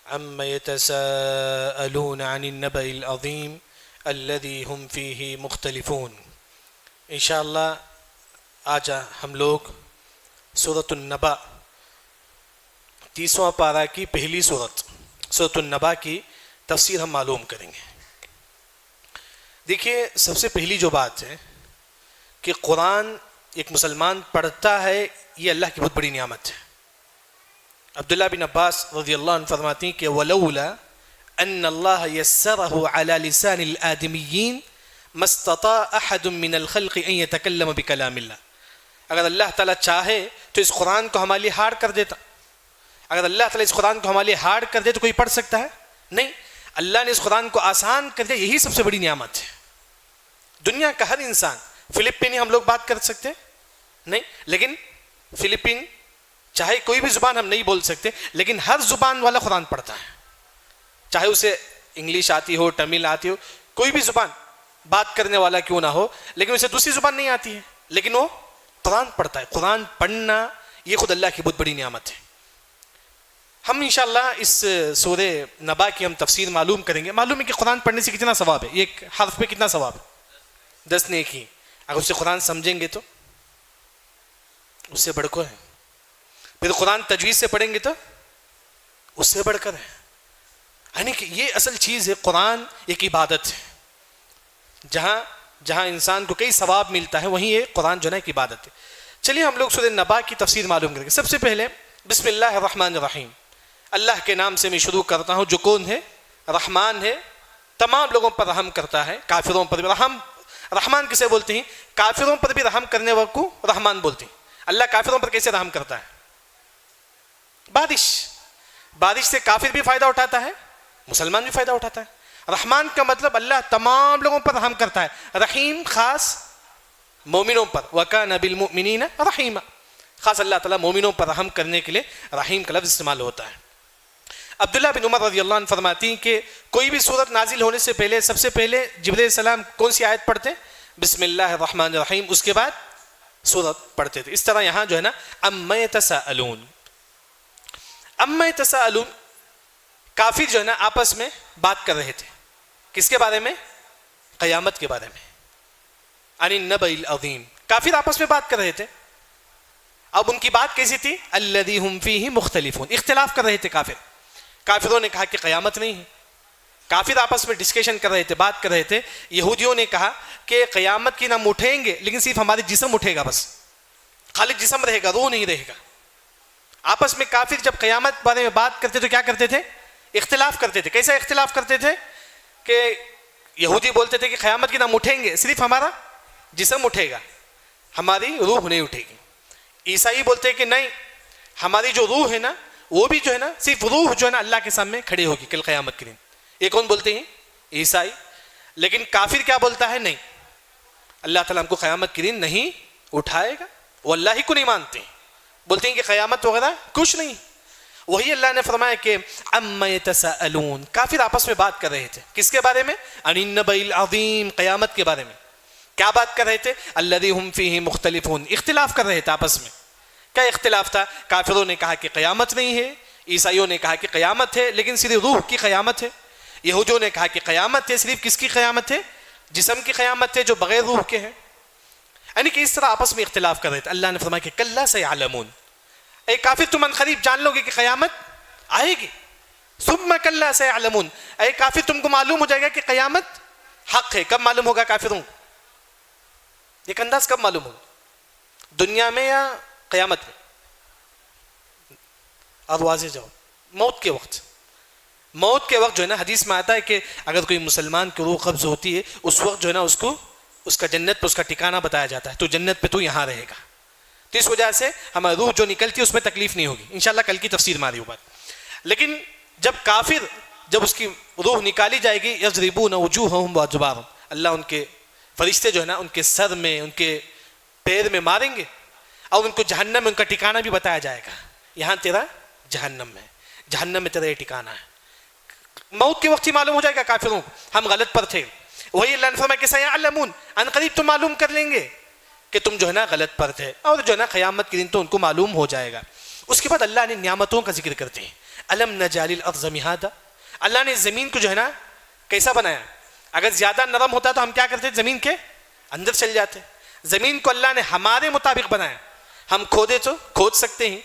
عما يتساءلون عن النبأ العظيم الذي هم فيه مختلفون۔ انشاءاللہ آج ہم لوگ سورۃ النبأ 30واں پارہ کی پہلی سورۃ النبأ کی تفسیر ہم معلوم کریں گے۔ دیکھیے، سب سے پہلی جو بات ہے کہ قرآن ایک مسلمان پڑھتا ہے، یہ اللہ کی بہت بڑی نعمت ہے۔ عبداللہ بن عباس رضی اللہ عنہ فرماتی ہیں کہ وَلَوْلَا أَنَّ اللَّهَ يَسَّرَهُ عَلَى لِسَانِ الْآدَمِيِّينَ مَا اسْتَطَاعَ أَحَدٌ مِّنَ الْخَلْقِ أَن يَتَكَلَّمَ بِكَلَامِ اللَّهِ۔ اگر اللہ تعالیٰ چاہے تو اس قرآن کو ہمارے لیے ہارڈ کر دیتا۔ اگر اللہ تعالیٰ اس قرآن کو ہمارے لیے ہارڈ کر دے تو کوئی پڑھ سکتا ہے؟ نہیں، اللہ نے اس قرآن کو آسان کر دیا، یہی سب سے بڑی نعمت ہے۔ دنیا کا ہر انسان، فلپینی ہم لوگ بات کر سکتے نہیں، لیکن فلپین چاہے کوئی بھی زبان ہم نہیں بول سکتے، لیکن ہر زبان والا قرآن پڑھتا ہے، چاہے اسے انگلش آتی ہو، تمل آتی ہو، کوئی بھی زبان بات کرنے والا کیوں نہ ہو، لیکن اسے دوسری زبان نہیں آتی ہے، لیکن وہ قرآن پڑھتا ہے۔ قرآن پڑھنا یہ خود اللہ کی بہت بڑی نعمت ہے۔ ہم انشاءاللہ اس سورہ نبا کی ہم تفسیر معلوم کریں گے۔ معلوم ہے کہ قرآن پڑھنے سے کتنا ثواب ہے، ایک حرف پہ کتنا ثواب ہے؟ 10 نیکی۔ اگر اسے قرآن سمجھیں گے تو اس سے بڑھ کر ہے، پھر قرآن تجوید سے پڑھیں گے تو اس سے بڑھ کر ہے۔ یعنی کہ یہ اصل چیز ہے، قرآن ایک عبادت ہے، جہاں انسان کو کئی ثواب ملتا ہے، وہیں یہ قرآن جو ہے ایک عبادت ہے۔ چلیے ہم لوگ سورہ نبا کی تفسیر معلوم کریں گے۔ سب سے پہلے بسم اللہ الرحمن الرحیم، اللہ کے نام سے میں شروع کرتا ہوں جو کون ہے؟ رحمان ہے، تمام لوگوں پر رحم کرتا ہے، کافروں پر بھی رحمان کسے بولتے ہیں؟ کافروں پر بھی رحم کرنے والے کو رحمان بولتے ہیں۔ اللہ کافروں پر کیسے رحم کرتا ہے؟ بارش سے کافر بھی فائدہ اٹھاتا ہے، مسلمان بھی فائدہ اٹھاتا ہے۔ رحمان کا مطلب اللہ تمام لوگوں پر رحم کرتا ہے، رحیم خاص مومنوں پر، وَكَانَ بِالْمُؤْمِنِينَ رَحِيمًا، خاص اللہ تعالیٰ مومنوں پر رحم کرنے کے لیے رحیم کا لفظ استعمال ہوتا ہے۔ عبداللہ بن عمر رضی اللہ عنہ فرماتی ہیں کہ کوئی بھی سورت نازل ہونے سے پہلے سب سے پہلے جبرائیل علیہ السلام کون سی آیت پڑھتے؟ بسم اللہ الرحمن الرحیم، اس کے بعد سورت پڑھتے تھے۔ اس طرح یہاں جو ہے نا اما یتساءلون، اما یتساءلون، کافر جو ہے نا آپس میں بات کر رہے تھے، کس کے بارے میں؟ قیامت کے بارے میں، عن النبأ العظیم، کافر آپس میں بات کر رہے تھے۔ اب ان کی بات کیسی تھی؟ الذی هم فیہ مختلفون، اختلاف کر رہے تھے کافروں نے کہا کہ قیامت نہیں ہے، کافر آپس میں ڈسکشن کر رہے تھے، بات کر رہے تھے۔ یہودیوں نے کہا کہ قیامت کی ہم اٹھیں گے لیکن صرف ہمارے جسم اٹھے گا، بس خالی جسم رہے گا، روح نہیں رہے گا۔ آپس میں کافر جب قیامت بارے میں بات کرتے تو کیا کرتے تھے؟ اختلاف کرتے تھے۔ کیسا اختلاف کرتے تھے کہ یہودی بولتے تھے کہ قیامت کی ہم اٹھیں گے، صرف ہمارا جسم اٹھے گا، ہماری روح نہیں اٹھے گی۔ عیسائی بولتے ہیں کہ نہیں، ہماری جو روح ہے نا وہ بھی جو ہے نا صرف روح جو ہے نا اللہ کے سامنے کھڑی ہوگی کل قیامت کے دن۔ یہ کون بولتے ہیں؟ عیسائی۔ لیکن کافر کیا بولتا ہے؟ نہیں، اللہ تعالیٰ ہم کو قیامت کے دن نہیں اٹھائے گا، وہ اللہ ہی کو نہیں مانتے ہیں، بولتے ہیں کہ قیامت وغیرہ کچھ نہیں۔ وہی اللہ نے فرمایا کہ اما یتساءلون، کافر آپس میں بات کر رہے تھے، کس کے بارے میں؟ عن النبأ العظیم، قیامت کے بارے میں۔ کیا بات کر رہے تھے؟ الذی هم فیہ مختلفون، اختلاف کر رہے تھے آپس میں۔ کیا اختلاف تھا؟ کافروں نے کہا کہ قیامت نہیں ہے، عیسائیوں نے کہا کہ قیامت ہے لیکن صرف روح کی قیامت ہے، یہودیوں نے کہا کہ قیامت ہے، صرف کس کی قیامت ہے؟ جسم کی قیامت ہے جو بغیر روح کے ہے۔ یعنی کہ اس طرح آپس میں اختلاف کر رہے تھے۔ اللہ نے فرمایا کہ کلا سیعلمون، اے کافر تم ان قریب جان لو گے کہ قیامت آئے گی۔ ثم کلا سیعلمون، اے کافر تم کو معلوم ہو جائے گا کہ قیامت حق ہے۔ کب معلوم ہوگا کافروں؟ ایک انداز کب معلوم ہوگا؟ دنیا میں یا قیامت میں؟ اور واضح جاؤ، موت کے وقت۔ موت کے وقت جو ہے نا حدیث میں آتا ہے کہ اگر کوئی مسلمان کی روح قبض ہوتی ہے اس وقت جو ہے نا اس کا جنت پہ اس کا ٹھکانہ بتایا جاتا ہے، تو جنت پہ تو یہاں رہے گا۔ تو اس وجہ سے ہماری روح جو نکلتی ہے اس میں تکلیف نہیں ہوگی، انشاءاللہ کل کی تفسیر میں آ رہی ہو بات۔ لیکن جب کافر، جب اس کی روح نکالی جائے گی، یضربون وجوہہم وادبارہم، اللہ ان کے فرشتے جو ہے نا ان کے سر میں، ان کے پیر میں ماریں گے، اور ان کو جہنم میں ان کا ٹھکانہ بھی بتایا جائے گا، یہاں تیرا جہنم ہے، جہنم میں تیرا یہ ٹھکانہ ہے۔ موت کے وقت ہی معلوم ہو جائے گا کافروں کو ہم غلط پر تھے۔ وہی اللہ نے فرمایا کہ سیعلمون، ان قریب تم معلوم کر لیں گے کہ تم جو ہے نا غلط پر تھے، اور جو ہے نا قیامت کے دن تو ان کو معلوم ہو جائے گا۔ اس کے بعد اللہ نے نعمتوں کا ذکر کرتے ہیں۔ الم نجعل الارض مہادا، اللہ نے زمین کو جو ہے نا کیسا بنایا؟ اگر زیادہ نرم ہوتا تو ہم کیا کرتے؟ زمین کے اندر چل جاتے. زمین کو اللہ نے ہمارے مطابق بنایا. ہم کھودے تو کھود سکتے ہیں،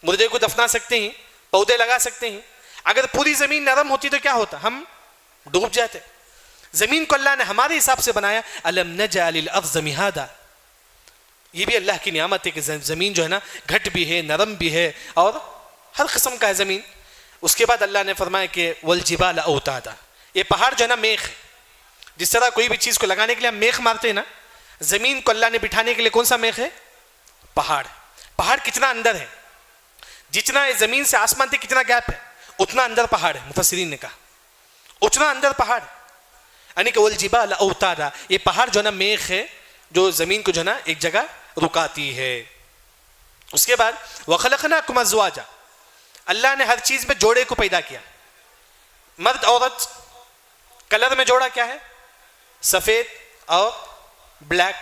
مردے کو دفنا سکتے ہیں، پودے لگا سکتے ہیں. اگر پوری زمین نرم ہوتی تو کیا ہوتا؟ ہم ڈوب جاتے. زمین کو اللہ نے ہمارے حساب سے بنایا. الم نجعل الارض مہادا، یہ بھی اللہ کی نعمت ہے کہ زمین جو ہے نا گھٹ بھی ہے، نرم بھی ہے، اور ہر قسم کا ہے زمین. اس کے بعد اللہ نے فرمایا کہ والجبال اوتادا، یہ پہاڑ جو ہے نا میخ ہے. جس طرح کوئی بھی چیز کو لگانے کے لیے ہم میخ مارتے ہیں نا، زمین کو اللہ نے بٹھانے کے لیے کون سا میخ ہے؟ پہاڑ. پہاڑ کتنا اندر ہے؟ جتنا زمین سے آسمان تک کتنا گیپ ہے اتنا اندر پہاڑ ہے. مفسرین نے کہا اتنا اندر پہاڑ، یعنی کہ والجبال اوتادا، یہ پہاڑ جو ہے نا میخ ہے جو زمین کو جو ہے نا ایک جگہ رکاتی ہے. اس کے بعد وخلقناکم ازواجا، اللہ نے ہر چیز میں جوڑے کو پیدا کیا. مرد عورت، کلر میں جوڑا کیا ہے؟ سفید اور بلیک.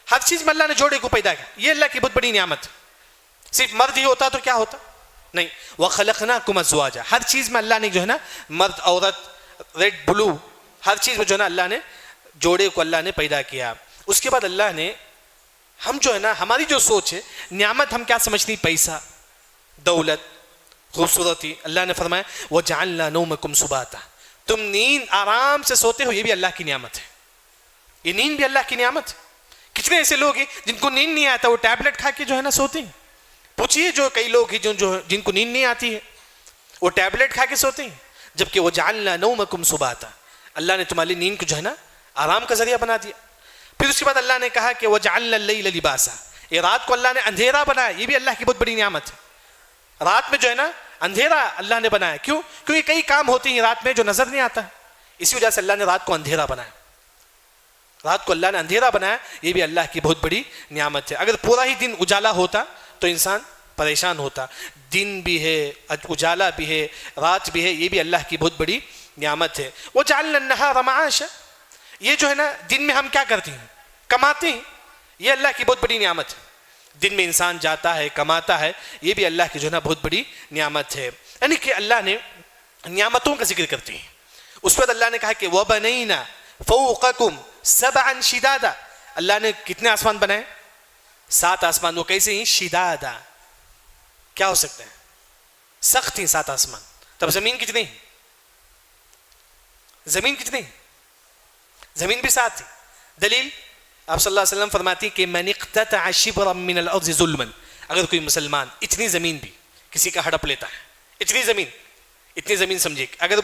ہر چیز میں اللہ نے جوڑے کو پیدا کیا. یہ اللہ کی بہت بڑی نعمت. صرف مرد ہی ہوتا تو کیا ہوتا؟ نہیں. وخلقناکم ازواجا، ہر چیز میں اللہ نے جو ہے نا مرد عورت، ریڈ بلو، ہر چیز میں جو ہے نا اللہ نے جوڑے کو اللہ نے پیدا کیا. اس کے بعد اللہ نے ہم جو ہے نا ہماری جو سوچ ہے، نعمت ہم کیا سمجھتی؟ پیسہ، دولت، خوبصورتی. اللہ نے فرمایا وجعلنا نومکم سباتا، تم نیند آرام سے سوتے ہو، یہ بھی اللہ کی نعمت ہے. یہ نیند بھی اللہ کی نعمت ہے. کتنے ایسے لوگ ہیں جن کو نیند نہیں آتا، وہ ٹیبلٹ کھا کے جو ہے نا سوتے ہیں. پوچھئے جو کئی لوگ ہیں جن کو نیند نہیں آتی ہے وہ ٹیبلٹ کھا کے سوتے ہیں. جبکہ وجعلنا نومکم سباتا، اللہ نے تمہاری نیند کو جو ہے نا آرام کا ذریعہ بنا دیا. پھر اس کے بعد اللہ نے کہا کہ وجعلنا اللیل لباسا، یہ رات کو اللہ نے اندھیرا بنایا. یہ بھی اللہ کی بہت بڑی نعمت ہے. رات میں جو ہے نا اندھیرا اللہ نے بنایا. کیوں؟ کیونکہ کئی کام ہوتے ہیں رات میں جو نظر نہیں آتا ہے، اسی وجہ سے اللہ نے رات کو اندھیرا بنایا. رات کو اللہ نے اندھیرا بنایا، یہ بھی اللہ کی بہت بڑی نعمت ہے. اگر پورا ہی دن اجالا ہوتا تو انسان پریشان ہوتا. دن بھی ہے، اجالا بھی ہے، رات بھی ہے، یہ بھی اللہ کی بہت بڑی نعمت ہے. وجعلنا النہار معاشا، یہ جو ہے نا دن میں ہم کیا کرتے ہیں؟ کماتے ہیں. یہ اللہ کی بہت بڑی نعمت ہے. دن میں انسان جاتا ہے، کماتا ہے، یہ بھی اللہ کی جو ہے نا بہت بڑی نعمت ہے. یعنی کہ اللہ نے نعمتوں کا ذکر کرتے ہیں. اس پر اللہ نے کہا کہ وَبَنَيْنَا فَوْقَكُمْ سَبْعًا شِدَادًا، اللہ نے کتنے آسمان بنائے؟ 7 آسمان. وہ کیسے ہیں؟ شدادا، کیا ہو سکتے ہیں؟ سخت ہیں 7 آسمان. تب زمین کتنی ہے؟ زمین کتنی ہے؟ زمین بھی 7 ہے. دلیل آپ صلی اللہ علیہ وسلم فرماتی کہ من اقتطع شبرا من الارض ظلما، اگر کوئی مسلمان اتنی زمین بھی کسی کا ہڑپ لیتا ہے، اتنی زمین سمجھے، اگر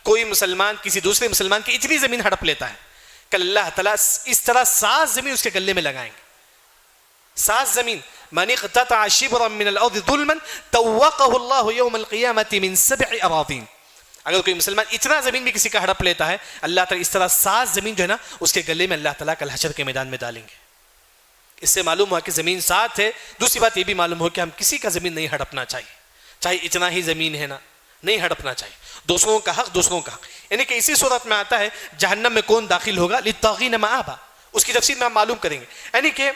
کوئی مسلمان کسی دوسرے مسلمان کی اتنی زمین ہڑپ لیتا ہے، کل اللہ تعالیٰ اس طرح 7 زمین اس کے گلے میں لگائیں گے. 7 زمین. من اقتطع شبرا من الارض ظلما توقه الله يوم القيامة من 7 اراضين، اگر کوئی مسلمان اتنا زمین بھی کسی کا ہڑپ لیتا ہے، اللہ تعالیٰ اس طرح 7 زمین جو ہے نا اس کے گلے میں اللہ تعالیٰ کل حشر کے میدان میں ڈالیں گے. اس سے معلوم ہوا کہ زمین 7 ہے. دوسری بات یہ بھی معلوم ہو کہ ہم کسی کا زمین نہیں ہڑپنا چاہیے، چاہے اتنا ہی زمین ہے نا، نہیں ہڑپنا چاہیے. دوسروں کا حق دوسروں کا حق. یعنی کہ اسی صورت میں آتا ہے جہنم میں کون داخل ہوگا؟ للطاغین مآبا. اس کی تفصیل میں ہم معلوم کریں گے. یعنی کہ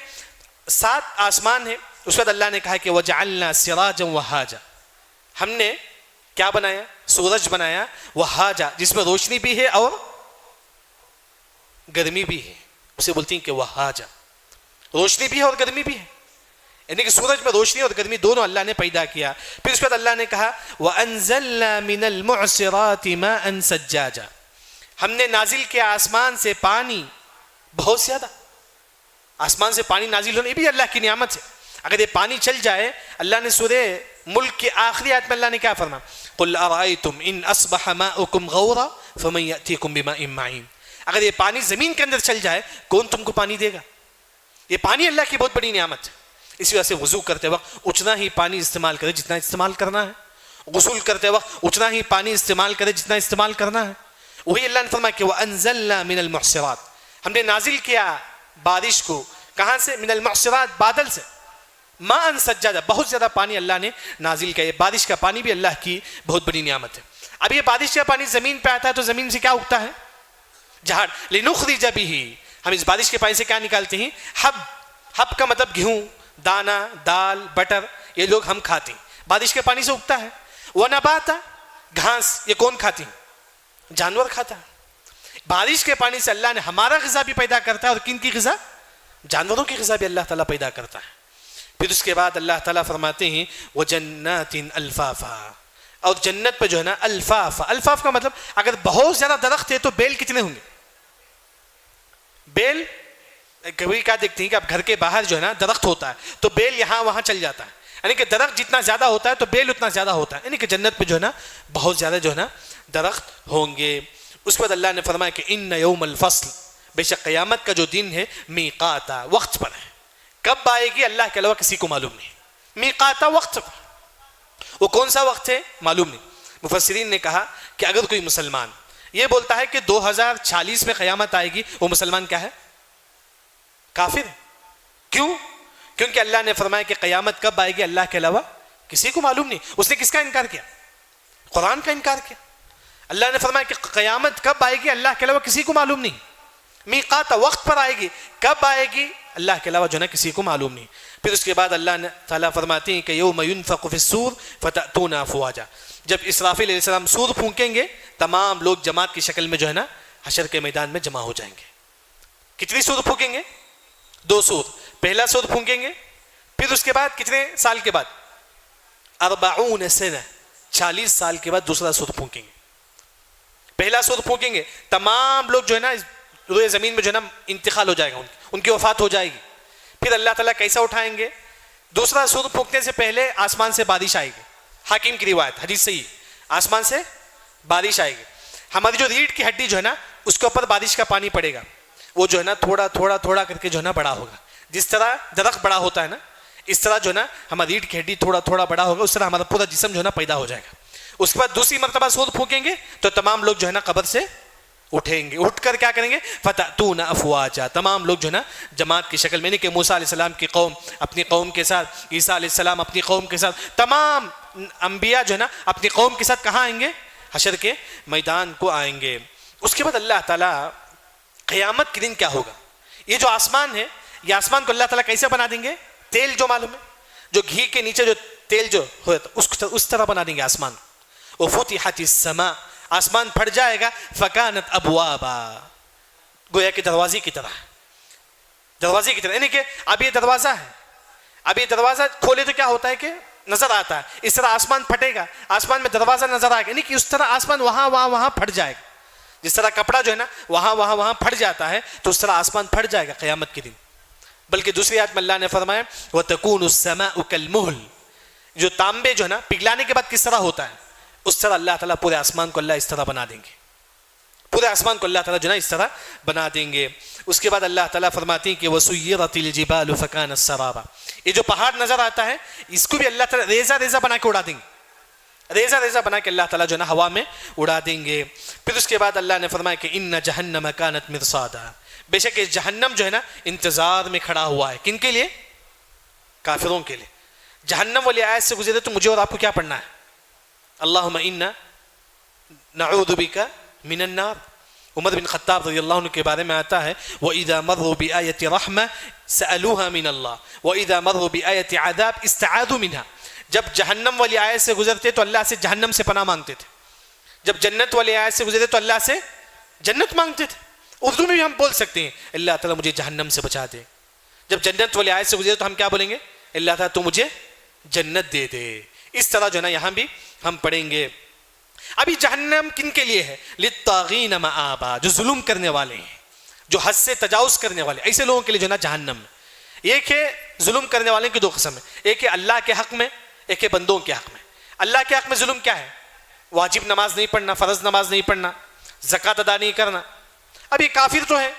7 آسمان ہیں. اس وقت اللہ نے کہا کہ وجعلنا سراجا وہاجا، ہم نے کیا بنایا؟ سورج بنایا. وہاجا، جس میں روشنی بھی ہے اور گرمی بھی ہے، اسے بولتی ہیں کہ وہاجا، روشنی بھی ہے اور گرمی بھی ہے. یعنی کہ سورج میں روشنی اور گرمی دونوں اللہ نے پیدا کیا. پھر اس کے بعد اللہ نے کہا وَأَنزَلْنَا مِنَ الْمُعْصِرَاتِ مَاءً سَجَّاجًا، ہم نے نازل کیا آسمان سے پانی بہت زیادہ. آسمان سے پانی نازل ہونا یہ بھی اللہ کی نعمت ہے. اگر یہ پانی چل جائے، اللہ نے سورہ ملک کی آخری آیت میں اللہ نے کیا فرمایا؟ قُلْ أَرَأَيْتُمْ إِنْ أَصْبَحَ مَاؤُكُمْ غَوْرًا فَمَنْ يَأْتِيكُمْ بِمَاءٍ مَّعِينٍ، اگر یہ پانی زمین کے اندر چل جائے کون تم کو پانی دے گا؟ یہ پانی اللہ کی بہت بڑی نعمت ہے. اسی وجہ سے وضو کرتے وقت اتنا ہی پانی استعمال کرے جتنا استعمال کرنا ہے. غسل کرتے وقت اتنا ہی پانی استعمال کرے جتنا استعمال کرنا ہے. وہی اللہ نے فرمایا کہ وَأَنزَلْنَا مِنَ الْمُعْصِرَاتِ، ہم نے نازل کیا بارش کو کہاں سے؟ من المعصرات، بادل سے. ماءً سجاجا، بہت زیادہ پانی اللہ نے نازل کیا. یہ بارش کا پانی بھی اللہ کی بہت بڑی نعمت ہے. اب یہ بارش کا پانی زمین پہ آتا ہے تو زمین سے کیا اگتا ہے؟ جھاڑ. لنخرج به، ہم اس بارش کے پانی سے کیا نکالتے ہیں؟ حب کا مطلب گیہوں، دانا، دال، بٹر، یہ لوگ ہم کھاتے ہیں، بارش کے پانی سے اگتا ہے. ونباتا، گھاس یہ کون کھاتی ہیں؟ جانور کھاتا ہے۔ بارش کے پانی سے اللہ نے ہمارا غذا بھی پیدا کرتا ہے، اور کن کی غذا؟ جانوروں کی غذا بھی اللہ تعالیٰ پیدا کرتا ہے۔ پھر اس کے بعد اللہ تعالیٰ فرماتے ہیں وَجَنَّاتٍ أَلْفَافًا، اور جنت پہ جو ہے نا الفاف، الفاف کا مطلب اگر بہت زیادہ درخت ہے تو بیل کتنے ہوں گے؟ بیل کبھی کیا دیکھتے ہیں کہ اب گھر کے باہر جو ہے نا درخت ہوتا ہے تو بیل یہاں وہاں چل جاتا ہے، یعنی کہ درخت جتنا زیادہ ہوتا ہے تو بیل اتنا زیادہ ہوتا ہے، یعنی کہ جنت پہ جو ہے نا بہت زیادہ جو ہے نا درخت ہوں گے۔ اس کے بعد اللہ نے فرمایا کہ ان یوم الفصل، بے شک قیامت کا جو دن ہے، میقاتا، وقت پر ہے، کب آئے گی اللہ کے علاوہ کسی کو معلوم نہیں، میقاتا وقت پر، وہ کون سا وقت ہے معلوم نہیں۔ مفسرین نے کہا کہ اگر کوئی مسلمان یہ بولتا ہے کہ 2040 میں قیامت آئے گی، وہ مسلمان کیا ہے؟ کافر ہے۔ کیوں؟ کیونکہ اللہ نے فرمایا کہ قیامت کب آئے گی اللہ کے علاوہ کسی کو معلوم نہیں۔ اس نے کس کا انکار کیا؟ قرآن کا انکار کیا۔ اللہ نے فرمایا کہ قیامت کب آئے گی اللہ کے علاوہ کسی کو معلوم نہیں، میقات وقت پر آئے گی، کب آئے گی اللہ کے علاوہ جو ہے نا کسی کو معلوم نہیں۔ پھر اس کے بعد اللہ تعالیٰ فرماتے ہیں کہ یوم ینفخ فی الصور فتأتون افواجا، جب اسرافیل علیہ السلام سور پھونکیں گے تمام لوگ جماعت کی شکل میں جو ہے نا حشر کے میدان میں جمع ہو جائیں گے۔ کتنی سور پھونکیں گے؟ 2 سور، پہلا سور پھونکیں گے، پھر اس کے بعد کتنے سال کے بعد؟ 40 سنہ، 40 سال کے بعد دوسرا سور پھونکیں گے۔ پہلا سور پھونکیں گے تمام لوگ جو ہے نا روئے زمین میں جو ہے نا انتقال ہو جائے گا، ان کی وفات ہو جائے گی۔ پھر اللہ تعالیٰ کیسا اٹھائیں گے؟ دوسرا سور پھونکنے سے پہلے آسمان سے بارش آئے گی، حاکم کی روایت، حدیث صحیح، آسمان سے بارش آئے گی، ہماری جو ریڑھ کی ہڈی جو ہے نا اس کے اوپر بارش کا پانی پڑے گا، وہ جو ہے نا تھوڑا تھوڑا تھوڑا کر کے جو ہے نا بڑا ہوگا، جس طرح درخت بڑا ہوتا ہے نا اس طرح جو ہے نا ہماری ریڑھ کی ہڈی تھوڑا تھوڑا بڑا ہوگا، اس طرح ہمارا پورا جسم جو ہے نا پیدا ہو جائے گا۔ اس کے بعد دوسری مرتبہ سور پھونکیں گے تو تمام لوگ جو ہے نا قبر سے اٹھیں گے، اٹھ کر کیا کریں گے؟ فتأتون افواجا، تمام لوگ جو ہے نا جماعت کی شکل میں، نہیں کہ موسیٰ علیہ السلام کی قوم اپنی قوم کے ساتھ، عیسیٰ علیہ السلام اپنی قوم کے ساتھ، تمام انبیاء جو ہے نا اپنی قوم کے ساتھ کہاں آئیں گے؟ حشر کے میدان کو آئیں گے۔ اس کے بعد اللہ تعالیٰ قیامت کے دن کیا ہوگا؟ یہ جو آسمان ہے، یہ آسمان کو اللہ تعالیٰ کیسے بنا دیں گے؟ تیل جو معلوم ہے، جو گھی کے نیچے جو تیل جو ہوتا اس طرح بنا دیں گے آسمان۔ وفتحت السماء، آسمان پھٹ جائے گا، فکانت ابوابا، گویا کہ دروازے کی طرح، دروازے کی طرح، یعنی کہ اب یہ دروازہ ہے، اب یہ دروازہ کھولے تو کیا ہوتا ہے کہ نظر آتا ہے، اس طرح آسمان پھٹے گا، آسمان میں دروازہ نظر آئے گا، یعنی کہ اس طرح آسمان وہاں پھٹ جائے گا، جس طرح کپڑا جو ہے نا وہاں پھٹ جاتا ہے تو اس طرح آسمان پھٹ جائے گا قیامت کے دن۔ بلکہ دوسری آیت میں اللہ نے فرمایا وَتَكُونُ السَّمَاءُ كَالْمُهْلِ، جو تانبے جو ہے نا پگھلانے کے بعد کس طرح ہوتا ہے اس طرح اللہ تعالیٰ پورے آسمان کو اللہ اس طرح بنا دیں گے، پورے آسمان کو اللہ تعالیٰ جو ہے نا اس طرح بنا دیں گے۔ اس کے بعد اللہ تعالیٰ فرماتی ہیں کہ وَسُيِّرَتِ الْجِبَالُ فَكَانَتْ سَرَابًا، یہ جو پہاڑ نظر آتا ہے اس کو بھی اللہ تعالیٰ ریزہ بنا کے اڑا دیں گے، ریزہ بنا کے اللہ تعالیٰ جو ہے نا ہوا میں اڑا دیں گے۔ پھر اس کے بعد اللہ نے فرمایا کہ اِنَّ جَهَنَّمَ كَانَتْ مِرْصَادًا، بے شک یہ جہنم جو ہے نا انتظار میں کھڑا ہوا ہے، کن کے لیے؟ کافروں کے لیے۔ جہنم والی آیت سے گزرے تو مجھے اور آپ کو کیا پڑھنا ہے؟ اللہم انا نعوذ بک من النار۔ عمر بن خطاب رضی اللہ عنہ کے بارے میں آتا ہے وَإِذَا مَرُّوا بِآيَةِ رَحْمَةٍ سَأَلُوهَا مِنَ اللَّهِ وَإِذَا مَرُّوا بِآيَةِ عَذَابٍ اسْتَعَاذُوا مِنْهَا، جب جہنم والی آیت سے گزرتے تو اللہ سے جہنم سے پناہ مانگتے تھے، جب جنت والی آیت سے گزرتے تو اللہ سے جنت مانگتے تھے۔ اردو میں بھی ہم بول سکتے ہیں اللہ تعالیٰ مجھے جہنم سے بچا دے، جب جنت والی آیت سے گزرے تو ہم کیا بولیں گے؟ اللہ تعالیٰ تو مجھے جنت دے دے۔ اس طرح جو ہے نا یہاں بھی ہم پڑھیں گے۔ ابھی جہنم کن کے لیے ہے؟ للطاغین مآبا، جو ظلم کرنے والے ہیں، جو حد سے تجاوز کرنے والے، ایسے لوگوں کے لیے جو ہے نا جہنم ہے۔ ایک ہے ظلم کرنے والے کی 2 قسم ہے، ایک ہے اللہ کے حق میں، ایک ہے بندوں کے حق میں۔ اللہ کے حق میں ظلم کیا ہے؟ واجب نماز نہیں پڑھنا، فرض نماز نہیں پڑھنا، زکوٰۃ ادا نہیں کرنا، اب یہ کافر تو ہے۔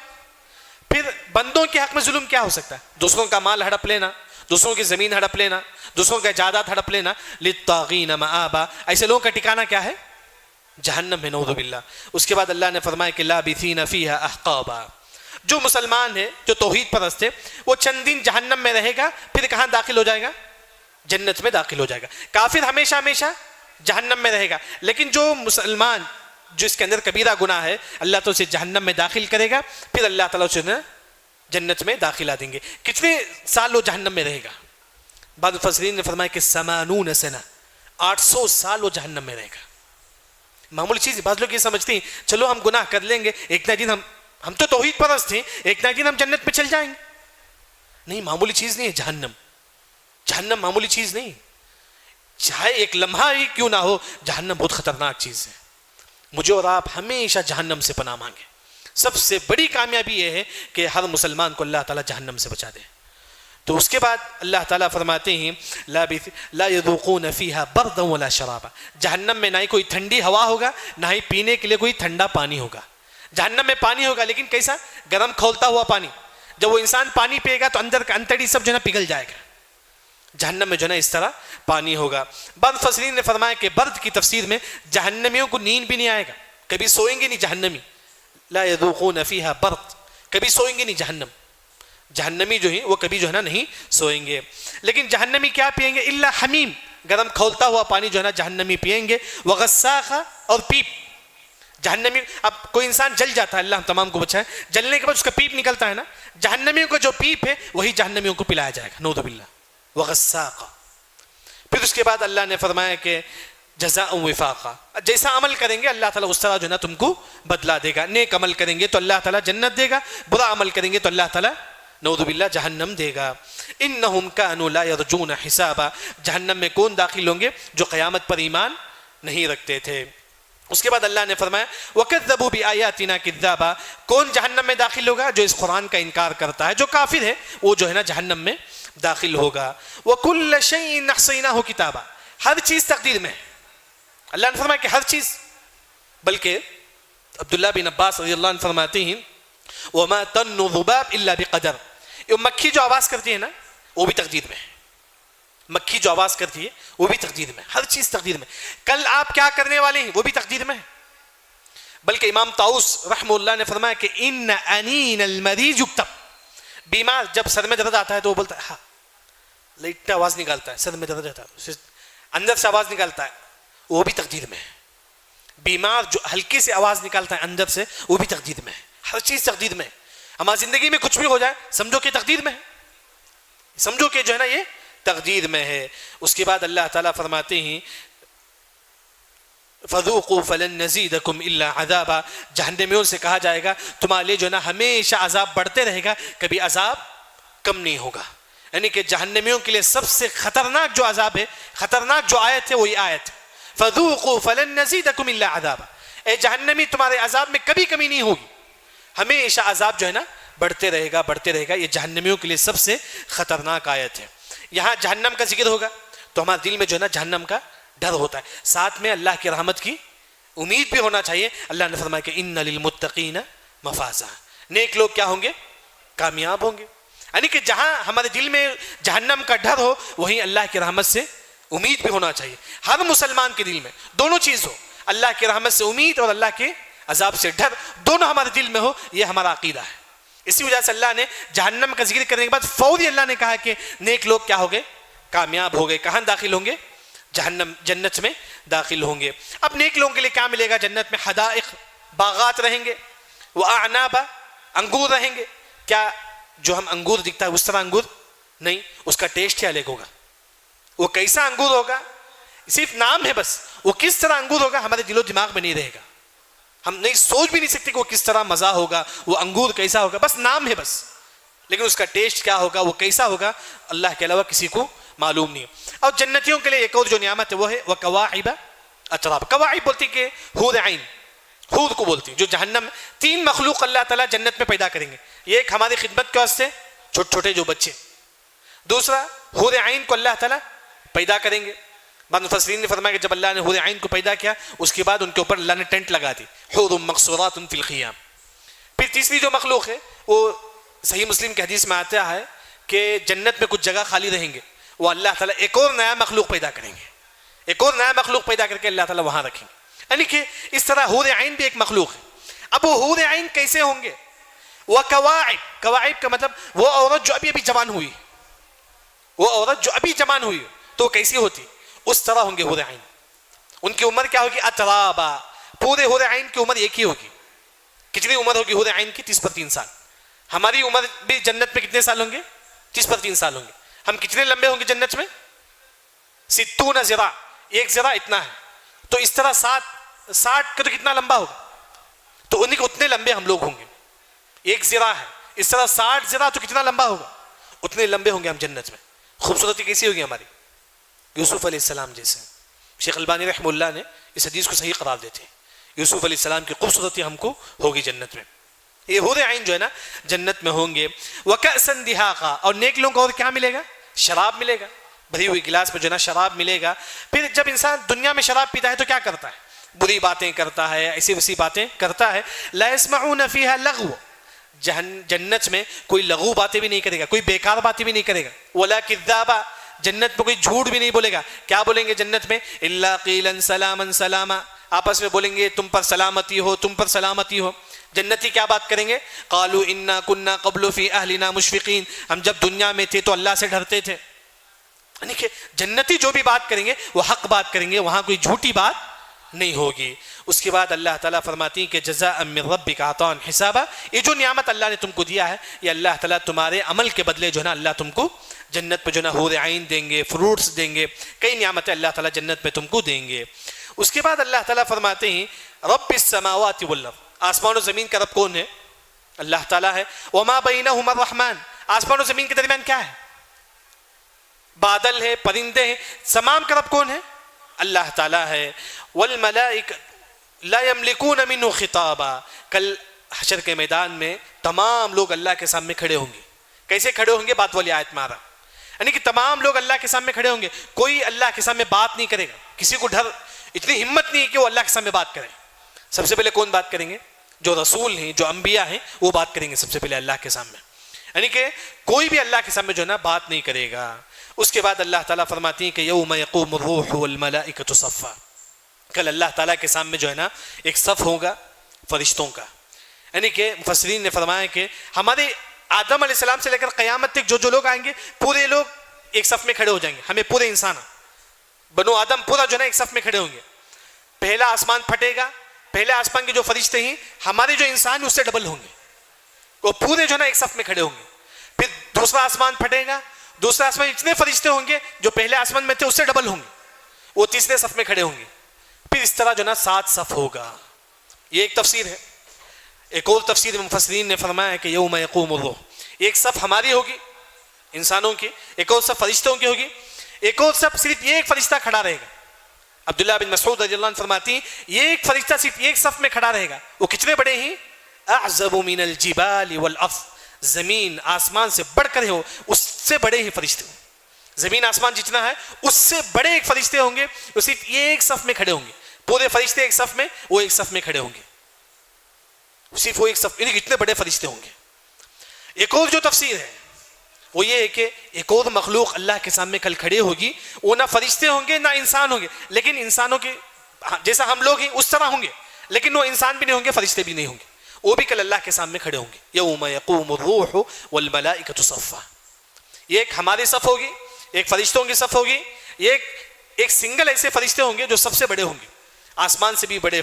پھر بندوں کے حق میں ظلم کیا ہو سکتا ہے؟ دوسروں کا مال ہڑپ لینا، دوسروں کی زمین ہڑپ لینا، دوسروں کا جائیداد ہڑپ لینا۔ للطاغین مآبا، ایسے لوگوں کا ٹھکانہ کیا ہے؟ جہنم ہے، نعوذ باللہ۔ اس کے بعد اللہ نے فرمایا کہ لابثین فیہا احقابا، جو مسلمان ہے، جو توحید پرست ہے، وہ چند دن جہنم میں رہے گا، پھر کہاں داخل ہو جائے گا؟ جنت میں داخل ہو جائے گا۔ کافر ہمیشہ جہنم میں رہے گا، لیکن جو مسلمان جس کے اندر کبیرہ گناہ ہے اللہ تو اسے جہنم میں داخل کرے گا، پھر اللہ تعالیٰ اسے جنت میں داخلہ دیں گے۔ کتنے سال وہ جہنم میں رہے گا؟ بعض مفسرین نے فرمایا کہ 80 سنہ، 800 سال وہ جہنم میں رہے گا. معمولی چیز. بعض لوگ یہ سمجھتے ہیں چلو ہم گناہ کر لیں گے ایک نہ دن ہم تو توحید پرست ہیں, ایک نہ دن ہم جنت میں چل جائیں گے. نہیں, معمولی چیز نہیں ہے جہنم. جہنم معمولی چیز نہیں, چاہے ایک لمحہ ہی کیوں نہ ہو, جہنم بہت خطرناک چیز ہے. مجھے اور آپ ہمیشہ جہنم سے پناہ مانگیں. سب سے بڑی کامیابی یہ ہے کہ ہر مسلمان کو اللہ تعالیٰ جہنم سے بچا دے. تو اس کے بعد اللہ تعالیٰ فرماتے ہیں لا يذوقون فيها بردا ولا شرابا. جہنم میں نہ ہی کوئی ٹھنڈی ہوا ہوگا, نہ ہی پینے کے لیے کوئی ٹھنڈا پانی ہوگا. جہنم میں پانی ہوگا لیکن کیسا؟ گرم کھولتا ہوا پانی. جب وہ انسان پانی پیے گا تو اندر کا انتڑی سب جو ہے نا پگھل جائے گا. جہنم میں جو ہے نا اس طرح پانی ہوگا. بعض مفسرین نے فرمایا کہ برد کی تفسیر میں جہنمیوں کو نیند بھی نہیں آئے گا, کبھی سوئیں گے نہیں جہنمی. لا يذوقون فيها برد, کبھی سوئیں گے نہیں جہنم. جہنمی جو ہیں وہ کبھی جو ہے نا نہیں سوئیں گے. لیکن جہنمی کیا پئیں گے؟ الا حمیم, گرم کھولتا ہوا پانی جو ہے نا جہنمی پئیں گے. وغساق, اور پیپ. جہنمی, اب کوئی انسان جل جاتا ہے, اللہ ہم تمام کو بچائے, جلنے کے بعد اس کا پیپ نکلتا ہے نا, جہنمیوں کا جو پیپ ہے وہی جہنمیوں کو پلایا جائے گا. نعوذ باللہ. وغساق. پھر اس کے بعد اللہ نے فرمایا کہ جزاء وفاقا, جیسا عمل کریں گے اللہ تعالیٰ اس طرح جو ہے نا تم کو بدلا دے گا. نیک عمل کریں گے تو اللہ تعالیٰ جنت دے گا, برا عمل کریں گے تو اللہ تعالیٰ نعوذ باللہ جہنم دے گا. انہم کانوا لا یرجون حسابا. جہنم میں کون داخل ہوں گے؟ جو قیامت پر ایمان نہیں رکھتے تھے. اس کے بعد اللہ نے فرمایا وَكَذَّبُوا بِآيَاتِنَا كِذَّابًا. کون جہنم میں داخل ہوگا؟ جو اس قرآن کا انکار کرتا ہے, جو کافر ہے, وہ جو ہے نا جہنم میں داخل ہوگا. وَكُلَّ شَيْءٍ أَحْصَيْنَاهُ كِتَابًا. ہر چیز تقدیر میں. اللہ نے فرمایا کہ ہر چیز, بلکہ عبداللہ بن عباس رضی اللہ عنہ فرماتے ہیں وَمَا تَنُّ ذُبَابٍ إِلَّا بِقَدَرٍ. یہ مکھی جو آواز کرتی ہے نا وہ بھی تقدیر میں ہے. مکھی جو آواز کرتی ہے وہ بھی تقدیر میں. ہر چیز تقدیر میں. کل آپ کیا کرنے والے ہیں وہ بھی تقدیر میں ہے. بلکہ امام طاؤس رحمہ اللہ نے فرمایا کہ ان انین المریض یکتب. بیمار جب سر میں درد آتا ہے تو وہ بولتا ہے ہاں, لائٹ آواز نکالتا ہے, سر میں درد آتا ہے اندر سے آواز نکالتا ہے, وہ بھی تقدیر میں ہے. بیمار جو ہلکی سے آواز نکالتا ہے اندر سے وہ بھی تقدیر میں ہے. ہر چیز تقدیر میں ہے. ہماری زندگی میں کچھ بھی ہو جائے سمجھو کہ تقدیر میں ہے, سمجھو کہ جو ہے نا یہ تقدیر میں ہے. اس کے بعد اللہ تعالیٰ فرماتے ہیں فَذُوقُوا فَلَن نَّزِيدَكُمْ إِلَّا عَذَابًا. جہنمیوں سے کہا جائے گا تمہارے لیے جو ہے نا ہمیشہ عذاب بڑھتے رہے گا, کبھی عذاب کم نہیں ہوگا. یعنی کہ جہنمیوں کے لیے سب سے خطرناک جو عذاب ہے, خطرناک جو آیت ہے وہی آیت فَذُوقُوا فَلَن نَّزِيدَكُمْ إِلَّا عَذَابًا. اے جہنمی تمہارے عذاب میں کبھی کمی نہیں ہوگی, ہمیشہ عذاب جو ہے نا بڑھتے رہے گا, بڑھتے رہے گا. یہ جہنمیوں کے لیے سب سے خطرناک آیت ہے. یہاں جہنم کا ذکر ہوگا تو ہمارے دل میں جو ہے نا جہنم کا ڈر ہوتا ہے, ساتھ میں اللہ کی رحمت کی امید بھی ہونا چاہیے. اللہ نے فرمایا کہ ان للمتقین مفازا. نیک لوگ کیا ہوں گے؟ کامیاب ہوں گے. یعنی کہ جہاں ہمارے دل میں جہنم کا ڈر ہو وہیں اللہ کی رحمت سے امید بھی ہونا چاہیے. ہر مسلمان کے دل میں دونوں چیز ہو, اللہ کی رحمت سے امید اور اللہ کے عذاب سے ڈر, دونوں ہمارے دل میں ہو. یہ ہمارا عقیدہ ہے. اسی وجہ سے اللہ نے جہنم کا ذکر کرنے کے بعد فوری اللہ نے کہا کہ نیک لوگ کیا ہو گئے؟ کامیاب ہو گئے. کہاں داخل ہوں گے؟ جہنم, جنت میں داخل ہوں گے. اب نیک لوگوں کے لیے کیا ملے گا جنت میں؟ حدائق, باغات رہیں گے. وَأَعْنَابًا, انگور رہیں گے. کیا جو ہم انگور دکھتا ہے اس طرح انگور نہیں, اس کا ٹیسٹ ہی الگ ہوگا. وہ کیسا انگور ہوگا صرف نام ہے بس, وہ کس طرح انگور ہوگا ہمارے دل و دماغ میں نہیں رہے گا. ہم نہیں سوچ بھی نہیں سکتے کہ وہ کس طرح مزہ ہوگا, وہ انگور کیسا ہوگا, بس نام ہے بس, لیکن اس کا ٹیسٹ کیا ہوگا, وہ کیسا ہوگا, اللہ کے علاوہ کسی کو معلوم نہیں. اور جنتیوں کے لیے ایک اور جو نعمت ہے وہ ہے وَكَوَاعِبَ أَتْرَابًا. کواعب بولتی کہ حور عین, حور کو بولتی. جو جہنم 3 مخلوق اللہ تعالیٰ جنت میں پیدا کریں گے. یہ ایک ہماری خدمت کے واسطے چھوٹے چھوٹے جو بچے, دوسرا حور عین کو اللہ تعالیٰ پیدا کریں گے. بعض مفسرین نے فرمایا کہ جب اللہ نے حور عین کو پیدا کیا اس کے بعد ان کے اوپر اللہ نے ٹینٹ لگا دی, حور مقصورات فی الخیام. پھر تیسری جو مخلوق ہے وہ صحیح مسلم کی حدیث میں آتا ہے کہ جنت میں کچھ جگہ خالی رہیں گے, وہ اللہ تعالیٰ ایک اور نیا مخلوق پیدا کریں گے, ایک اور نیا مخلوق پیدا کر کے اللہ تعالیٰ وہاں رکھیں گے. یعنی کہ اس طرح حور عین بھی ایک مخلوق ہے. اب وہ حور عین کیسے ہوں گے؟ وَكَوَاعِبَ, کواعب کا مطلب وہ عورت جو ابھی جوان ہوئی, وہ عورت جو ابھی جوان ہوئی تو کیسی ہوتی, اس طرح ہوں گے حور عین. ان کی عمر کیا ہوگی؟ اترابا. پورے حور عین کی عمر ایک ہی ہوگی. کتنی عمر ہوگی حور عین کی؟ 30 پر 3 سال. ہماری عمر بھی جنت میں کتنے سال ہوں گے؟ 30 پر 3 سال ہوں گے. ہم کتنے لمبے ہوں گے جنت میں؟ 60 ذراع, ایک ذرا اتنا ہے، تو اس طرح 60 کا تو کتنا لمبا ہوگا، تو انہیں کے اتنے لمبے ہم لوگ ہوں گے. ایک ذرا ہے، اس طرح 60 ذرا تو کتنا لمبا ہوگا، اتنے لمبے ہوں گے ہم جنت میں. خوبصورتی کیسی ہوگی ہماری، یوسف علیہ السلام جیسے. شیخ البانی رحمہ اللہ نے اس حدیث کو صحیح قرار دیتے ہیں. یوسف علیہ السلام کی خوبصورتی ہم کو ہوگی جنت میں. یہ حور عین جو ہے نا جنت میں ہوں گے. وَكَأْسًا دِهَاقًا، اور نیک لوگوں کو اور کیا ملے گا، شراب ملے گا، بھری ہوئی گلاس میں جو ہے نا شراب ملے گا. پھر جب انسان دنیا میں شراب پیتا ہے تو کیا کرتا ہے، بری باتیں کرتا ہے، ایسی ویسی باتیں کرتا ہے. لَا يَسْمَعُونَ فِيهَا لَغْوًا، جنت میں کوئی لغو باتیں بھی نہیں کرے گا، کوئی بیکار باتیں بھی نہیں کرے گا. وَلَا كِذَّابًا، جنت میں کوئی جھوٹ بھی نہیں بولے گا. کیا بولیں گے جنت میں، إِلَّا قِيلًا سَلَامًا سَلَامًا، آپس میں بولیں گے تم پر سلامتی ہو، تم پر سلامتی ہو. جنتی کیا بات کریں گے، قالوا انا كنا قبل في اهلنا مشفقين، ہم جب دنیا میں تھے تو اللہ سے ڈرتے تھے. یعنی کہ جنتی جو بھی بات کریں گے وہ حق بات کریں گے، وہاں کوئی جھوٹی بات نہیں ہوگی. اس کے بعد اللہ تعالیٰ فرماتی ہیں کہ جزاء من ربک عطاء حسابا، یہ جو نعمت اللہ نے تم کو دیا ہے یہ اللہ تعالیٰ تمہارے عمل کے بدلے جو ہے نا اللہ تم کو جنت میں جو ہے نا حور عین دیں گے، فروٹس دیں گے، کئی نعمتیں اللہ تعالیٰ جنت میں تم کو دیں گے. اس کے بعد اللہ تعالیٰ فرماتے ہیں رب السماوات والارض، آسمان و زمین کا رب کون ہے، اللہ تعالیٰ ہے. وما بینہما الرحمن، آسمان و زمین کے درمیان کیا ہے، بادل ہے، پرندے ہیں، تمام کا رب کون ہے، اللہ تعالیٰ ہے. والملائکہ لا یملکون منہ خطابا، کل حشر کے میدان میں تمام لوگ اللہ کے سامنے کھڑے ہوں گے. کیسے کھڑے ہوں گے، بات والی آیت میں آ رہا، یعنی کہ تمام لوگ اللہ کے سامنے کھڑے ہوں گے، کوئی اللہ کے سامنے بات نہیں کرے گا. کسی کو ڈر، اتنی ہمت نہیں ہے کہ وہ اللہ کے سامنے بات کرے. سب سے پہلے کون بات کریں گے، جو رسول ہیں، جو انبیاء ہیں، وہ بات کریں گے سب سے پہلے اللہ کے سامنے. یعنی کہ کوئی بھی اللہ کے سامنے جو ہے نا بات نہیں کرے گا. اس کے بعد اللہ تعالیٰ فرماتی ہیں کہ یوم یقوم الروح والملائکۃ صفا، کل اللہ تعالیٰ کے سامنے جو ہے نا ایک صف ہوگا فرشتوں کا. یعنی کہ مفسرین نے فرمایا کہ ہمارے آدم علیہ السلام سے لے کر قیامت تک جو لوگ آئیں گے پورے لوگ ایک صف میں کھڑے ہو جائیں گے. ہمیں پورے انسان بنو آدم پورا جو ہے نا ایک صف میں کھڑے ہوں گے. پہلا آسمان پھٹے گا، پہلے آسمان کے جو فرشتے ہیں ہمارے جو انسان اس سے ڈبل ہوں گے، وہ پورے جو ہے نا ایک صف میں کھڑے ہوں گے. پھر دوسرا آسمان پھٹے گا، دوسرا آسمان اتنے فرشتے ہوں گے جو پہلے آسمان میں تھے اس سے ڈبل ہوں گے، وہ تیسرے صف میں کھڑے ہوں گے. پھر اس طرح جو ہے نا 7 صف ہوگا. یہ ایک تفسیر ہے. ایک اور تفسیر مفسرین نے فرمایا کہ یوم یقوم الروح، ایک صف ہماری ہوگی انسانوں کی، ایک اور صف فرشتوں کی ہوگی، ایک اور صف صرف ایک فرشتہ کھڑا رہے گا. عبداللہ بن مسعود رضی اللہ عنہ فرماتی ہیں یہ ایک فرشتہ صرف ایک صف میں کھڑا رہے گا. وہ کتنے بڑے ہیں، اعظم من الجبال والارض، زمین آسمان سے بڑھ کر ہو اس سے بڑے ہی فرشتے. زمین آسمان جتنا ہے اس سے بڑے ایک فرشتے ہوں گے، وہ صرف ایک صف میں کھڑے ہوں گے. پورے فرشتے ایک صف میں، وہ ایک صف میں کھڑے ہوں گے، صرف وہ ایک صف، یعنی اتنے بڑے فرشتے ہوں گے. ایک اور جو تفسیر ہے وہ یہ ہے کہ ایک اور مخلوق اللہ کے سامنے کل کھڑے ہوگی، وہ نہ فرشتے ہوں گے نہ انسان ہوں گے، لیکن انسانوں کے جیسا ہم لوگ ہیں اس طرح ہوں گے، لیکن وہ انسان بھی نہیں ہوں گے، فرشتے بھی نہیں ہوں گے. وہ بھی کل اللہ کے سامنے کھڑے ہوں گے. یوم یقوم الروح والملائکۃ صفا، یہ ایک ہماری صف ہوگی، ایک فرشتوں کی صف ہوگی، یہ ایک سنگل ایسے فرشتے ہوں گے جو سب سے بڑے ہوں گے، آسمان سے بھی بڑے،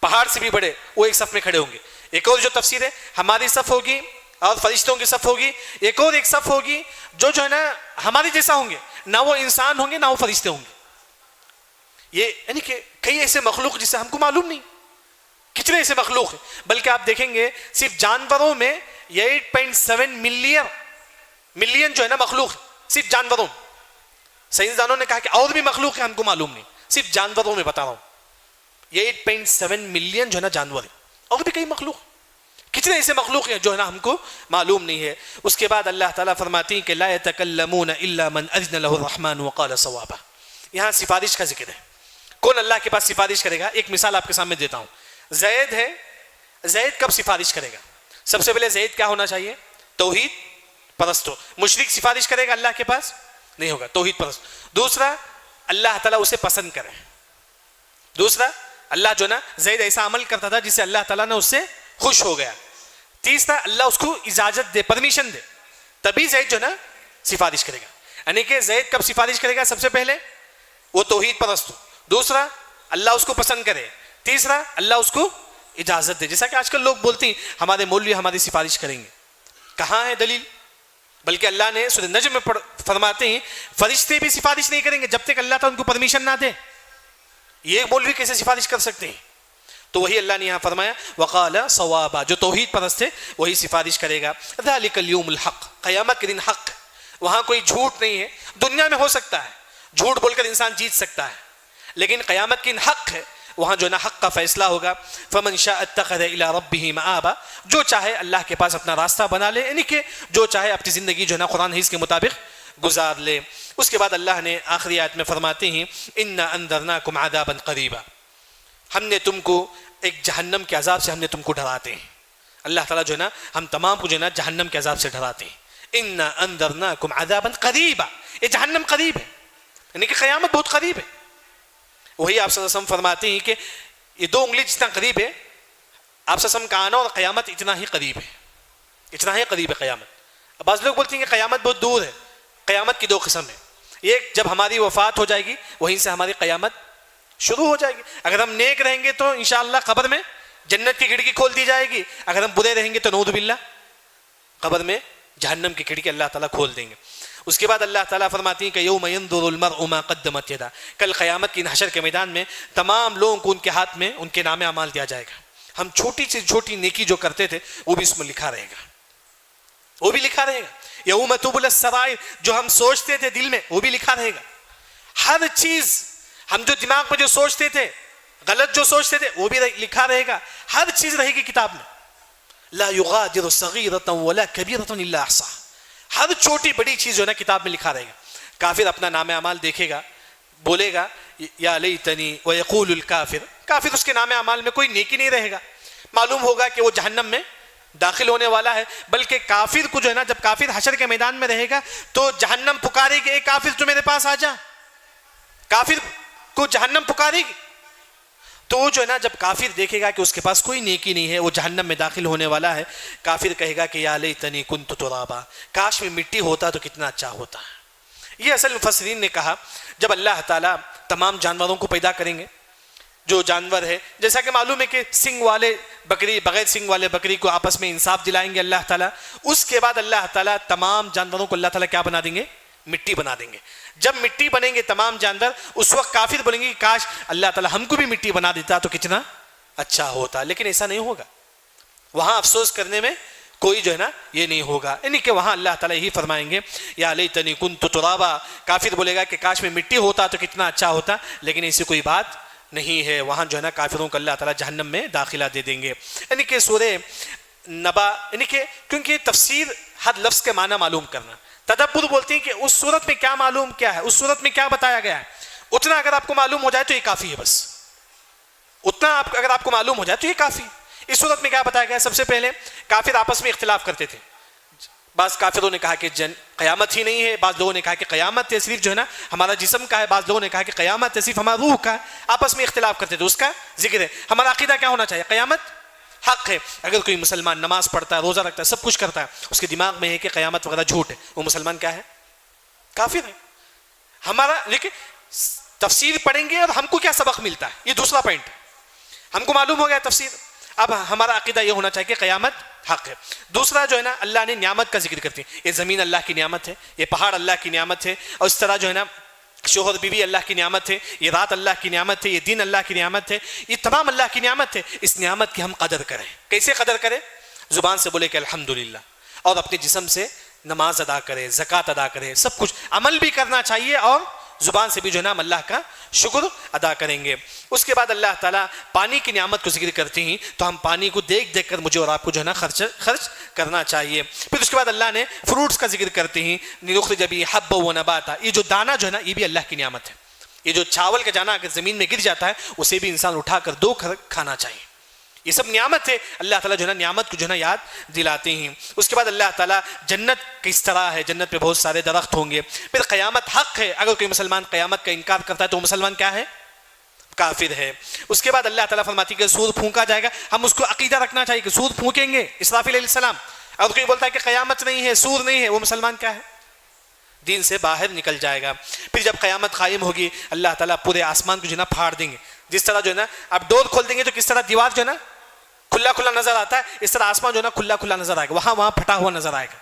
پہاڑ سے بھی بڑے، وہ ایک صف میں کھڑے ہوں گے. ایک اور جو تفسیر ہے ہماری صف ہوگی اور فرشتوں کی صف ہوگی. ایک اور ایک صف ہوگی جو ہے نا ہمارے جیسا ہوں گے، نہ وہ انسان ہوں گے نہ وہ فرشتے ہوں گے. یہ یعنی کہ کئی ایسے مخلوق جسے ہم کو معلوم نہیں کتنے ایسے مخلوق ہیں. بلکہ آپ دیکھیں گے صرف جانوروں میں 8.7 ملین جو ہے نا مخلوق صرف جانوروں. سائنسدانوں نے کہا کہ اور بھی مخلوق ہیں ہم کو معلوم نہیں، صرف جانوروں میں بتا رہا ہوں. 8.7 ملین جو ہے نا جانور ہیں، اور بھی کئی مخلوق، کتنے ایسے مخلوق ہیں جو ہے نا ہم کو معلوم نہیں ہے. اس کے بعد اللہ تعالیٰ فرماتی ہیں کہ لا يتکلمون الا من اذن له الرحمن وقال صوابا. یہاں سفارش کا ذکر ہے. کون اللہ کے پاس سفارش کرے گا؟ ایک مثال آپ کے سامنے دیتا ہوں. زید ہے، زید کب سفارش کرے گا؟ سب سے پہلے زید کیا ہونا چاہیے؟ توحید پرست ہو. مشرک سفارش کرے گا اللہ کے پاس؟ نہیں ہوگا، توحید پرست. دوسرا اللہ تعالیٰ اسے پسند کرے. دوسرا اللہ جو نا زید ایسا عمل کرتا تھا جس سے اللہ تعالیٰ نے اس سے خوش ہو گیا. تیسرا اللہ اس کو اجازت دے، پرمیشن دے، تبھی زید جو نا سفارش کرے گا. یعنی کہ زید کب سفارش کرے گا؟ سب سے پہلے وہ توحید پرست ہو. دوسرا اللہ اس کو پسند کرے. تیسرا اللہ اس کو اجازت دے. جیسا کہ آج کل لوگ بولتے ہیں ہمارے مولوی ہماری سفارش کریں گے. کہاں ہے دلیل؟ بلکہ اللہ نے سورہ نجم میں فرماتے ہیں فرشتے بھی سفارش نہیں کریں گے جب تک اللہ تعالیٰ ان کو پرمیشن نہ دے. یہ مولوی کیسے سفارش کر سکتے ہیں؟ تو وہی اللہ نے یہاں فرمایا وقال صوابا، جو توحید پرست ہے وہی سفارش کرے گا. ذالک الیوم الحق، قیامت کے دن حق، وہاں کوئی جھوٹ نہیں ہے. دنیا میں ہو سکتا ہے جھوٹ بول کر انسان جیت سکتا ہے، لیکن قیامت کے دن حق ہے، وہاں جو ہے نا حق کا فیصلہ ہوگا. فمن شاء اتخذ الى ربه مآبا، جو چاہے اللہ کے پاس اپنا راستہ بنا لے، یعنی کہ جو چاہے اپنی زندگی جو ہے نا قرآن حدیث کے مطابق گزار لے. اس کے بعد اللہ نے آخری آیت میں فرماتے ہیں انا انذرناکم عذابا قریبا، ہم نے تم کو ایک جہنم کے عذاب سے ہم نے تم کو ڈراتے ہیں. اللہ تعالیٰ جو ہے نا ہم تمام کو جو ہے نا جہنم کے عذاب سے ڈراتے ہیں. انا انذرناکم عذابا قریبا، یہ جہنم قریب ہے، یعنی کہ قیامت بہت قریب ہے. وہی آپ صلی اللہ علیہ وسلم فرماتے ہیں کہ یہ 2 انگلی جتنا قریب ہے آپ صلی اللہ علیہ وسلم کا آنا اور قیامت اتنا ہی قریب ہے، اتنا ہی قریب ہے قیامت. اب بعض لوگ بولتے ہیں کہ قیامت بہت دور ہے. قیامت کی 2 قسم ہے، ایک جب ہماری وفات ہو جائے گی وہیں سے ہماری قیامت شروع ہو جائے گی. اگر ہم نیک رہیں گے تو انشاءاللہ قبر میں جنت کی کھڑکی کھول دی جائے گی، اگر ہم برے رہیں گے تو نعوذ باللہ قبر میں جہنم کی کھڑکی اللہ تعالیٰ کھول دیں گے. اس کے بعد اللہ تعالیٰ فرماتی ہیں کہ یوم ینظر المرء ما قدمت یدا، کل قیامت کی حشر کے میدان میں تمام لوگوں کو ان کے ہاتھ میں ان کے نام اعمال دیا جائے گا. ہم چھوٹی سے چھوٹی نیکی جو کرتے تھے وہ بھی اس میں لکھا رہے گا، وہ بھی لکھا رہے گا. یوم تبلی السرائر، جو ہم سوچتے تھے دل میں وہ بھی لکھا رہے گا. ہر چیز ہم جو دماغ میں جو سوچتے تھے غلط جو سوچتے تھے وہ بھی لکھا رہے گا. ہر چیز رہے گی کتاب میں. لا یغادر صغیرۃ ولا کبیرۃ الا احصاها، ہر چھوٹی بڑی چیز جو ہے نا کتاب میں لکھا رہے گا. کافر اپنا نام اعمال دیکھے گا، بولے گا یا لیتنی، ویقول الکافر، کافر اس کے نام اعمال میں کوئی نیکی نہیں رہے گا. معلوم ہوگا کہ وہ جہنم میں داخل ہونے والا ہے. بلکہ کافر کو جو ہے نا جب کافر حشر کے میدان میں رہے گا تو جہنم پکارے گی اے کافر تو میرے پاس آ جا. کافر کو جہنم پکارے گی تو وہ جو ہے نا جب کافر دیکھے گا کہ اس کے پاس کوئی نیکی نہیں ہے، وہ جہنم میں داخل ہونے والا ہے، کافر کہے گا کہ یا لیتنی کنت ترابا، کاش میں مٹی ہوتا تو کتنا اچھا ہوتا. یہ اصل مفسرین نے کہا جب اللہ تعالیٰ تمام جانوروں کو پیدا کریں گے، جو جانور ہے جیسا کہ معلوم ہے کہ سنگ والے بکری بغیر سنگ والے بکری کو آپس میں انصاف دلائیں گے اللہ تعالیٰ. اس کے بعد اللہ تعالیٰ تمام جانوروں کو اللہ تعالیٰ کیا بنا دیں گے؟ مٹی بنا دیں گے. جب مٹی بنیں گے تمام جانور، اس وقت کافر بولیں گے کاش اللہ تعالیٰ ہم کو بھی مٹی بنا دیتا تو کتنا اچھا ہوتا. لیکن ایسا نہیں ہوگا، وہاں افسوس کرنے میں کوئی جو ہے نا یہ نہیں ہوگا. یعنی کہ وہاں اللہ تعالیٰ یہی فرمائیں گے یا لیتنی کنت ترابا، کافر بولے گا کہ کاش میں مٹی ہوتا تو کتنا اچھا ہوتا. لیکن ایسی کوئی بات نہیں ہے، وہاں جو ہے نا کافروں کو اللہ تعالیٰ جہنم میں داخلہ دے دیں گے. یعنی کہ سورہ نبا، یعنی کہ کیونکہ تفسیر ہر لفظ کے معنی معلوم کرنا، تدبر بولتے ہیں کہ اس صورت میں کیا معلوم کیا ہے، اس صورت میں کیا بتایا گیا ہے، اتنا اگر آپ کو معلوم ہو جائے تو یہ کافی ہے. بس اتنا اگر آپ کو معلوم ہو جائے تو یہ کافی. اس صورت میں کیا بتایا گیا؟ سب سے پہلے کافر آپس میں اختلاف کرتے تھے. بعض کافروں نے کہا کہ قیامت ہی نہیں ہے، بعض لوگوں نے کہا کہ قیامت ہے صرف جو ہے نا ہمارا جسم کا ہے، بعض لوگوں نے کہا کہ قیامت ہے صرف ہمارا روح کا ہے. آپس میں اختلاف کرتے تھے، اس کا ذکر ہے. ہمارا عقیدہ کیا ہونا چاہیے؟ قیامت حق ہے. اگر کوئی مسلمان نماز پڑھتا ہے، روزہ رکھتا ہے، سب کچھ کرتا ہے، اس کے دماغ میں ہے کہ قیامت وغیرہ جھوٹ ہے، وہ مسلمان کیا ہے؟ کافر ہے. ہمارا لیکن تفسیر پڑھیں گے اور ہم کو کیا سبق ملتا ہے، یہ دوسرا پوائنٹ ہے. ہم کو معلوم ہو گیا تفسیر، اب ہمارا عقیدہ یہ ہونا چاہیے کہ قیامت حق ہے. دوسرا جو ہے نا اللہ نے نعمت کا ذکر کرتے ہیں، یہ زمین اللہ کی نعمت ہے، یہ پہاڑ اللہ کی نعمت ہے، اور اس طرح جو ہے نا شوہر بیوی اللہ کی نعمت ہے، یہ رات اللہ کی نعمت ہے، یہ دن اللہ کی نعمت ہے، یہ تمام اللہ کی نعمت ہے. اس نعمت کی ہم قدر کریں. کیسے قدر کریں؟ زبان سے بولے کہ الحمدللہ، اور اپنے جسم سے نماز ادا کرے، زکوٰۃ ادا کرے، سب کچھ عمل بھی کرنا چاہیے اور زبان سے بھی جو ہے نا ہم اللہ کا شکر ادا کریں گے. اس کے بعد اللہ تعالیٰ پانی کی نعمت کو ذکر کرتے ہیں، تو ہم پانی کو دیکھ دیکھ کر مجھے اور آپ کو جو ہے نا خرچ کرنا چاہیے. پھر اس کے بعد اللہ نے فروٹس کا ذکر کرتے ہیں، نخرج به حبا ونباتا، یہ جو دانہ جو ہے نا یہ بھی اللہ کی نعمت ہے. یہ جو چاول کا دانہ اگر زمین میں گر جاتا ہے اسے بھی انسان اٹھا کر دو کھانا چاہیے. یہ سب نعمت ہے. اللہ تعالیٰ جو ہے نا نعمت کو جو ہے نا یاد دلاتے ہیں. اس کے بعد اللہ تعالیٰ جنت کس طرح ہے، جنت پہ بہت سارے درخت ہوں گے. پھر قیامت حق ہے. اگر کوئی مسلمان قیامت کا انکار کرتا ہے تو وہ مسلمان کیا ہے؟ کافر ہے. اس کے بعد اللہ تعالیٰ فرماتی ہے کہ سور پھونکا جائے گا. ہم اس کو عقیدہ رکھنا چاہیے کہ سور پھونکیں گے اسرافیل علیہ السلام. اگر کوئی بولتا ہے کہ قیامت نہیں ہے، سور نہیں ہے، وہ مسلمان کیا ہے؟ دین سے باہر نکل جائے گا. پھر جب قیامت قائم ہوگی اللہ تعالیٰ پورے آسمان کو جو ہے نا پھاڑ دیں گے. جس طرح جو ہے نا آپ ڈور کھول دیں گے تو کس طرح دیوار جو ہے نا کھلا کھلا نظر آتا ہے، اس طرح آسمان جو ہے نا کھلا کھلا نظر آئے گا، وہاں پھٹا ہوا نظر آئے گا.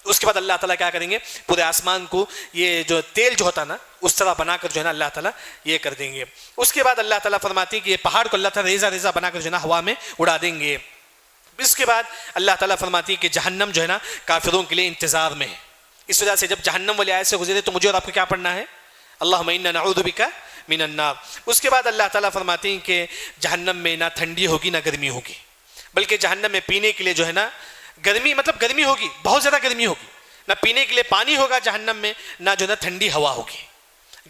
اس کے بعد اللہ تعالیٰ کیا کریں گے, پورے آسمان کو یہ جو تیل جو ہوتا نا اس طرح بنا کر جو ہے نا اللہ تعالیٰ یہ کر دیں گے. اس کے بعد اللہ تعالیٰ فرماتی ہے کہ یہ پہاڑ کو اللہ تعالیٰ ریزہ ریزہ بنا کر جو ہے نا ہوا میں اڑا دیں گے. اس کے بعد اللہ تعالیٰ فرماتی ہے کہ جہنم جو ہے نا کافروں کے لیے انتظار میں ہے. اس وجہ سے جب جہنم والے آیت سے گزرے تو مجھے اور آپ کو کیا پڑھنا ہے, اللہم انا نعوذ بک من النار. اس کے بعد اللہ تعالیٰ فرماتی ہیں کہ جہنم میں نہ ٹھنڈی ہوگی نہ گرمی ہوگی, بلکہ جہنم میں پینے کے لیے جو ہے نا گرمی, مطلب گرمی ہوگی, بہت زیادہ گرمی ہوگی, نہ پینے کے لیے پانی ہوگا جہنم میں, نہ جو ہے نا ٹھنڈی ہوا ہوگی.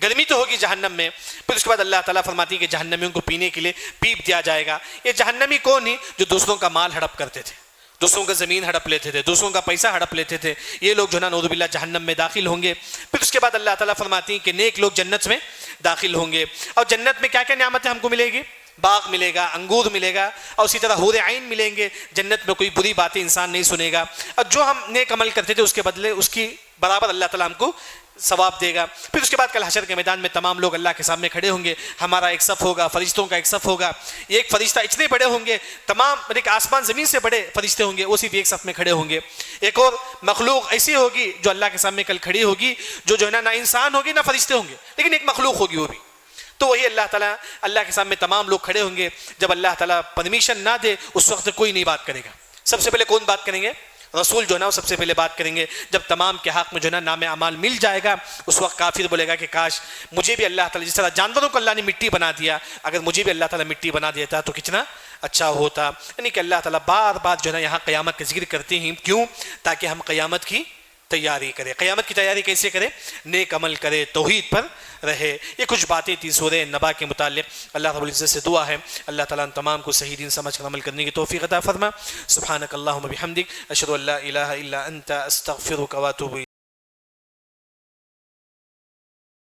گرمی تو ہوگی جہنم میں. پھر اس کے بعد اللہ تعالیٰ فرماتی ہے کہ جہنمیوں کو پینے کے لیے پیپ دیا جائے گا. یہ جہنمی کون ہی, جو دوسروں کا مال ہڑپ کرتے تھے, دوسروں کا زمین ہڑپ لیتے تھے, دوسروں کا پیسہ ہڑپ لیتے تھے, یہ لوگ جو ہے نا نعوذ باللہ جہنم میں داخل ہوں گے. پھر اس کے بعد اللہ تعالیٰ فرماتی ہیں کہ نیک لوگ جنت میں داخل ہوں گے. اور جنت میں کیا کیا نعمتیں ہم کو ملے گی, باغ ملے گا, انگور ملے گا, اور اسی طرح حور عین ملیں گے. جنت میں کوئی بری باتیں انسان نہیں سنے گا, اور جو ہم نیک عمل کرتے تھے اس کے بدلے اس کی برابر اللہ تعالیٰ ہم کو ثواب دے گا. پھر اس کے بعد کل حشر کے میدان میں تمام لوگ اللہ کے سامنے کھڑے ہوں گے. ہمارا ایک صف ہوگا, فرشتوں کا ایک صف ہوگا. ایک فرشتہ اتنے بڑے ہوں گے, تمام ایک آسمان زمین سے بڑے فرشتے ہوں گے, وہ صرف ایک صف میں کھڑے ہوں گے. ایک اور مخلوق ایسی ہوگی جو اللہ کے سامنے کل کھڑی ہوگی, جو ہے نا نہ انسان ہوگی نہ فرشتے ہوں گے, لیکن ایک مخلوق ہوگی وہ بھی. تو وہی اللہ تعالیٰ اللہ کے سامنے تمام لوگ کھڑے ہوں گے. جب اللہ تعالیٰ پرمیشن نہ دے اس وقت کوئی نہیں بات کرے گا. سب سے پہلے کون بات کریں گے, رسول جو ہے نا وہ سب سے پہلے بات کریں گے. جب تمام کے حق میں جو ہے نا نام اعمال مل جائے گا, اس وقت کافر بولے گا کہ کاش مجھے بھی اللہ تعالیٰ, جس طرح جانوروں کو اللہ نے مٹی بنا دیا, اگر مجھے بھی اللہ تعالیٰ مٹی بنا دیتا تو کتنا اچھا ہوتا. یعنی کہ اللہ تعالیٰ بار بار جو ہے نا یہاں قیامت کا ذکر کرتے ہیں. کیوں؟ تاکہ ہم قیامت کی تیاری کرے. قیامت کی تیاری کیسے کرے, نیک عمل کرے, توحید پر رہے. یہ کچھ باتیں تھی سورہ نبا کے متعلق. اللہ رب العزت سے دعا ہے اللہ تعالیٰ ان تمام کو صحیح دین سمجھ کر عمل کرنے کی توفیق عطا فرما. سبحانک اللہم بحمدک, اشہد ان لا الہ الا انت, استغفرک و اتوب